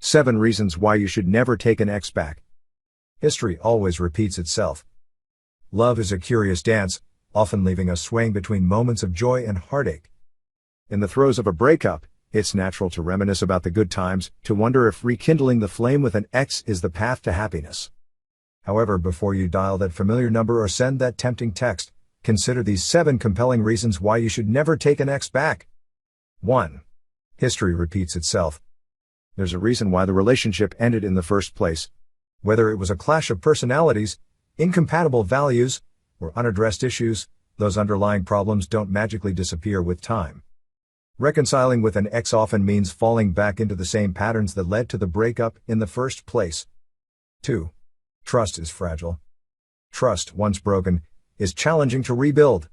7 reasons why you should never take an ex back. History always repeats itself. Love is a curious dance, often leaving us swaying between moments of joy and heartache. In the throes of a breakup, it's natural to reminisce about the good times, to wonder if rekindling the flame with an ex is the path to happiness. However, before you dial that familiar number or send that tempting text, consider these 7 compelling reasons why you should never take an ex back. 1. History repeats itself. There's a reason why the relationship ended in the first place. Whether it was a clash of personalities, incompatible values, or unaddressed issues, those underlying problems don't magically disappear with time. Reconciling with an ex often means falling back into the same patterns that led to the breakup in the first place. 2. Trust is fragile. Trust, once broken, is challenging to rebuild.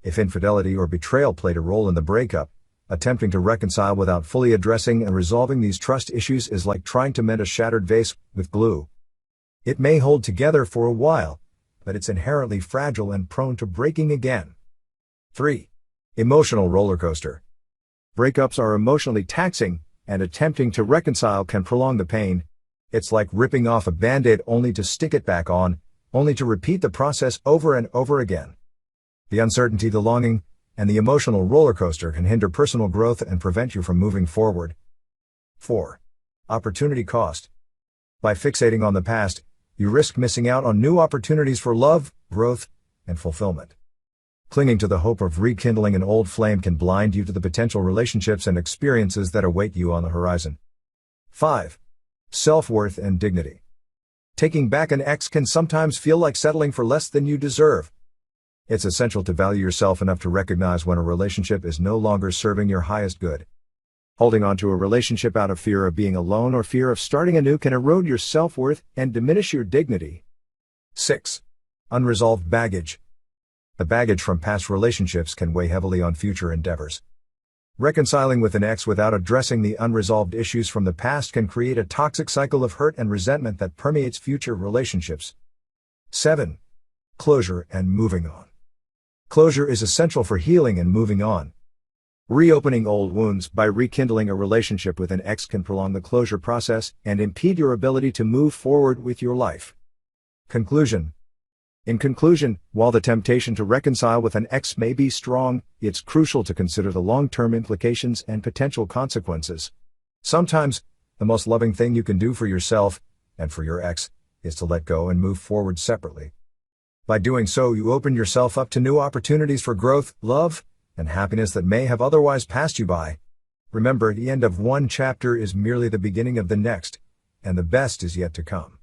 If infidelity or betrayal played a role in the breakup, attempting to reconcile without fully addressing and resolving these trust issues is like trying to mend a shattered vase with glue. It may hold together for a while, but it's inherently fragile and prone to breaking again. 3. Emotional roller coaster. Breakups are emotionally taxing, and attempting to reconcile can prolong the pain. It's like ripping off a Band-Aid only to stick it back on, only to repeat the process over and over again. The uncertainty, the longing, and the emotional roller coaster can hinder personal growth and prevent you from moving forward. 4. Opportunity cost. By fixating on the past, you risk missing out on new opportunities for love, growth, and fulfillment. Clinging to the hope of rekindling an old flame can blind you to the potential relationships and experiences that await you on the horizon. 5. Self-worth and dignity. Taking back an ex can sometimes feel like settling for less than you deserve. It's essential to value yourself enough to recognize when a relationship is no longer serving your highest good. Holding on to a relationship out of fear of being alone or fear of starting anew can erode your self-worth and diminish your dignity. 6. Unresolved baggage. The baggage from past relationships can weigh heavily on future endeavors. Reconciling with an ex without addressing the unresolved issues from the past can create a toxic cycle of hurt and resentment that permeates future relationships. 7. Closure and moving on. Closure is essential for healing and moving on. Reopening old wounds by rekindling a relationship with an ex can prolong the closure process and impede your ability to move forward with your life. Conclusion. In conclusion, while the temptation to reconcile with an ex may be strong, it's crucial to consider the long-term implications and potential consequences. Sometimes, the most loving thing you can do for yourself, and for your ex, is to let go and move forward separately. By doing so, you open yourself up to new opportunities for growth, love, and happiness that may have otherwise passed you by. Remember, the end of one chapter is merely the beginning of the next, and the best is yet to come.